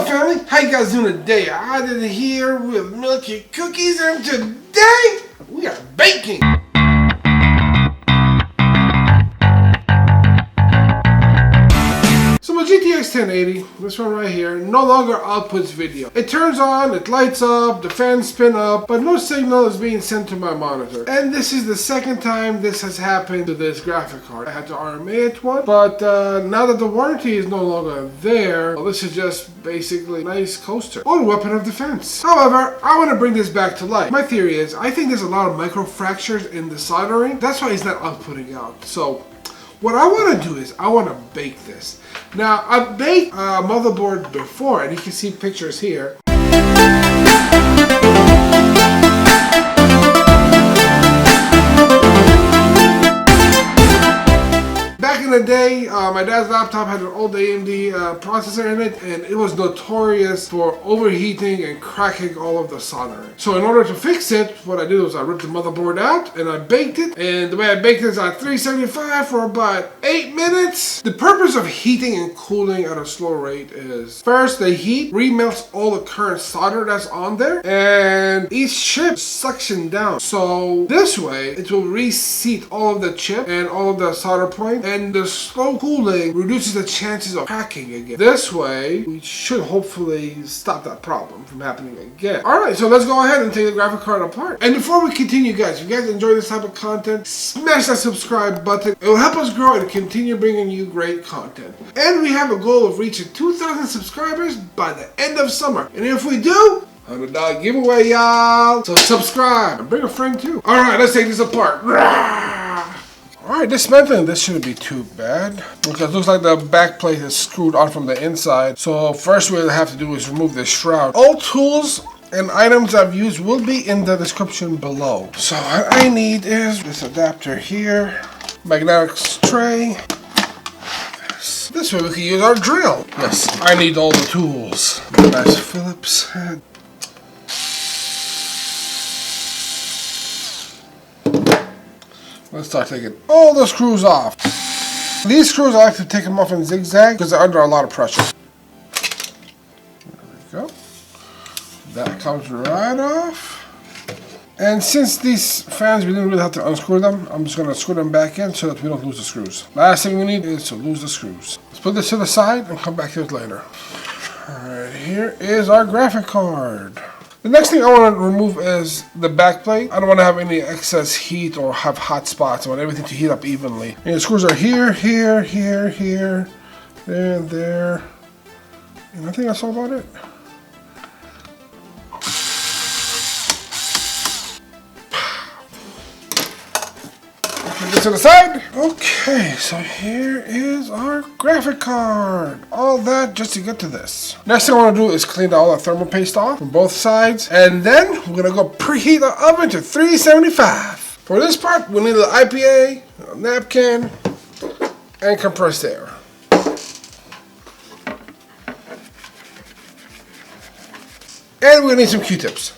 family, how you guys doing today? I did here with milky cookies, and today we are baking. So my GTX 1080, this one right here, no longer outputs video. It turns on, it lights up, the fans spin up, but no signal is being sent to my monitor. And this is the second time this has happened to this graphic card. I had to RMAed one, but now that the warranty is no longer there, well, this is just basically a nice coaster or weapon of defense. However, I want to bring this back to life. My theory is, I think there's a lot of micro fractures in the soldering. That's why it's not outputting out. So what I want to do is, I want to bake this. Now, I've baked a motherboard before, and you can see pictures here. Back in the day, my dad's laptop had an old AMD processor in it, and it was notorious for overheating and cracking all of the soldering. So in order to fix it, what I did was I ripped the motherboard out and I baked it. And the way I baked it is at 375 for about 8 minutes. The purpose of heating and cooling at a slow rate is, first, the heat remelts all the current solder that's on there, and each chip suction down. So this way, it will reseat all of the chip and all of the solder points, and the slow cooling reduces the chances of cracking again. This way, we should hopefully stop that problem from happening again. Alright, so let's go ahead and take the graphic card apart. And before we continue, guys, if you guys enjoy this type of content, smash that subscribe button. It will help us grow and continue bringing you great content. And we have a goal of reaching 2,000 subscribers by the end of summer. And if we do, $100 giveaway, y'all. So subscribe and bring a friend too. Alright, let's take this apart. Alright, dismantling this shouldn't be too bad, because it looks like the back plate is screwed on from the inside. So first what we'll have to do is remove this shroud. All tools and items I've used will be in the description below. So what I need is this adapter here, magnetic tray. This way we can use our drill. Yes, I need all the tools. Nice Phillips head. Let's start taking all the screws off. These screws, I like to take them off in zigzag because they're under a lot of pressure. There we go. That comes right off. And since these fans, we didn't really have to unscrew them, I'm just going to screw them back in so that we don't lose the screws. Last thing we need is to lose the screws. Let's put this to the side and come back to it later. Alright, here is our graphic card. The next thing I want to remove is the back plate. I don't want to have any excess heat or have hot spots. I want everything to heat up evenly. And the screws are here, here, here, here, there, and there. And I think that's all about it. Put this to the side. Okay, so here is our graphic card. All that just to get to this. Next thing I want to do is clean all the thermal paste off from both sides. And then we're going to go preheat the oven to 375. For this part, we need an IPA, a napkin, and compressed air. And we're going to need some Q-tips.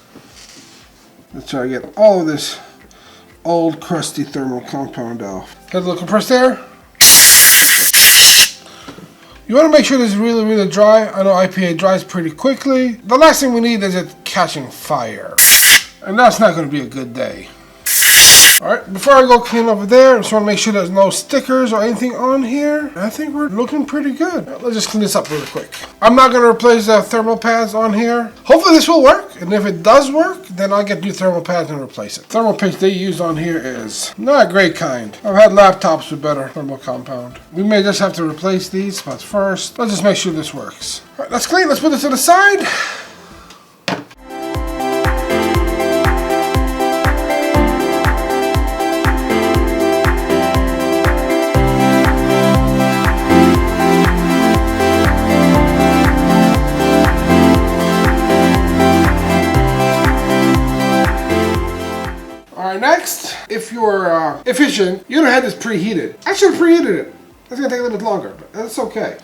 Let's try to get all of this old crusty thermal compound off. Get a little compressed air. You want to make sure this is really, really dry. I know IPA dries pretty quickly. The last thing we need is it catching fire. And that's not going to be a good day. Alright, before I go clean over there, I just want to make sure there's no stickers or anything on here. I think we're looking pretty good. Let's just clean this up really quick. I'm not going to replace the thermal pads on here. Hopefully this will work, and if it does work, then I'll get new thermal pads and replace it. Thermal paste they use on here is not a great kind. I've had laptops with better thermal compound. We may just have to replace these, but first, let's just make sure this works. Alright, let's clean. Let's put this to the side. Next, if you're efficient, you'd have had this preheated. I should have preheated it. That's going to take a little bit longer, but that's okay.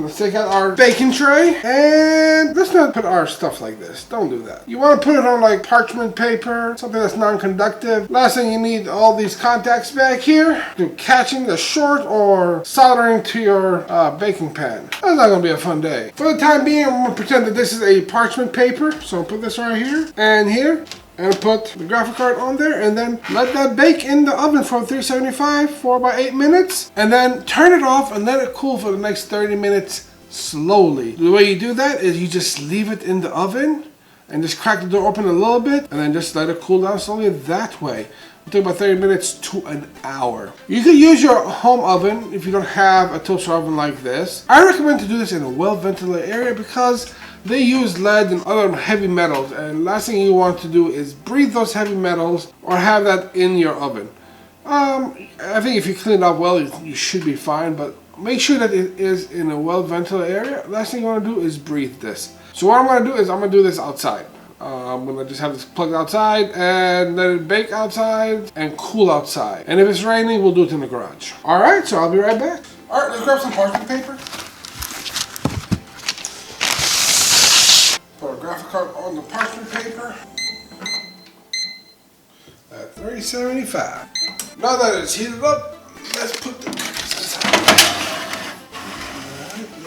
let's take out our baking tray, and let's not put our stuff like this. Don't do that. You want to put it on like parchment paper, something that's non-conductive. Last thing you need, all these contacts back here to catching the short or soldering to your baking pan. That's not going to be a fun day. For the time being, I'm going to pretend that this is a parchment paper. So I'll put this right here and here. And put the graphic card on there, and then let that bake in the oven for 375 for about 8 minutes, and then turn it off and let it cool for the next 30 minutes slowly. The way you do that is you just leave it in the oven and just crack the door open a little bit and then just let it cool down slowly that way. It'll take about 30 minutes to an hour. You can use your home oven if you don't have a toaster oven like this. I recommend to do this in a well-ventilated area because they use lead and other heavy metals, and last thing you want to do is breathe those heavy metals or have that in your oven. I think if you clean it up well, you should be fine, but make sure that it is in a well-ventilated area. Last thing you want to do is breathe this. So what I'm going to do is I'm going to do this outside. I'm going to just have this plugged outside and let it bake outside and cool outside. And if it's raining, we'll do it in the garage. Alright, so I'll be right back. Alright, let's grab some parchment paper. Put our graphic card on the parchment paper at 375. Now that it's heated up, let's put the cookies inside.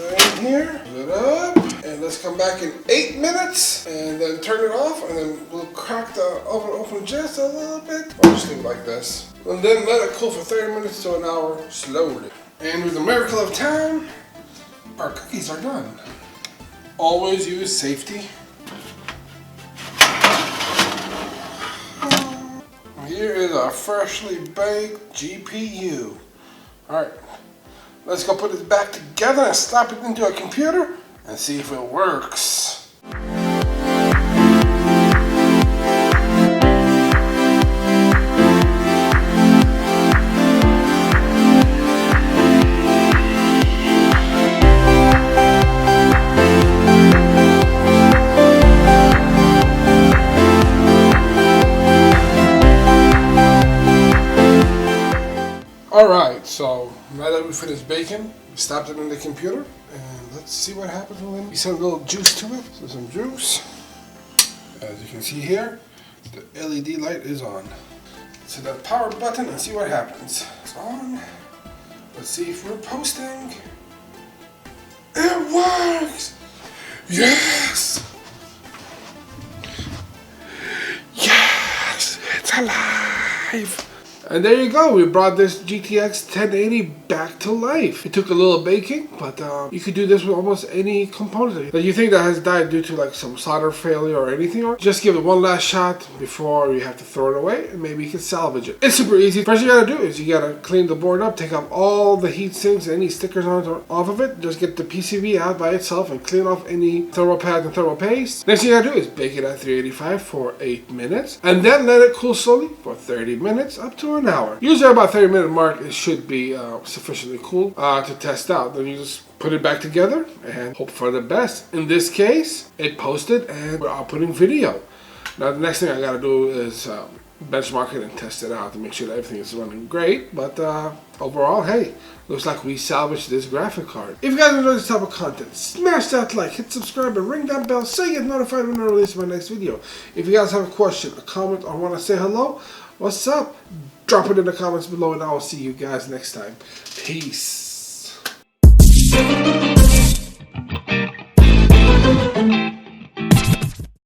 Alright, right here, put it up, and let's come back in 8 minutes, and then turn it off, and then we'll crack the oven open just a little bit, or just leave it like this. And then let it cool for 30 minutes to an hour slowly. And with the miracle of time, our cookies are done. Always use safety. Here is our freshly baked GPU. Alright, let's go put it back together and slap it into a computer and see if it works. Alright, so now that we finished baking, we stopped it in the computer, and let's see what happens when we send a little juice to it. So some juice. As you can see here, the LED light is on. So that power button and see what happens. It's on. Let's see if we're posting. It works! Yes! Yes! It's alive! And there you go, we brought this GTX 1080 back to life. It took a little baking, but you could do this with almost any component that you think that has died due to like some solder failure or anything. Or just give it one last shot before you have to throw it away, and maybe you can salvage it. It's super easy. First you gotta do is you gotta clean the board up, take off all the heat sinks, any stickers on it or off of it. Just get the PCB out by itself and clean off any thermal pad and thermal paste. Next thing you gotta do is bake it at 385 for 8 minutes, and then let it cool slowly for 30 minutes up to an hour. Usually about 30-minute mark, it should be sufficiently cool to test out. Then you just put it back together and hope for the best. In this case, it posted and we're outputting video. Now the next thing I gotta do is benchmark it and test it out to make sure that everything is running great. But overall, hey, looks like we salvaged this graphic card. If you guys enjoy this type of content, smash that like, hit subscribe, and ring that bell so you get notified when I release my next video. If you guys have a question, a comment, or want to say hello, what's up? Drop it in the comments below, and I will see you guys next time. Peace.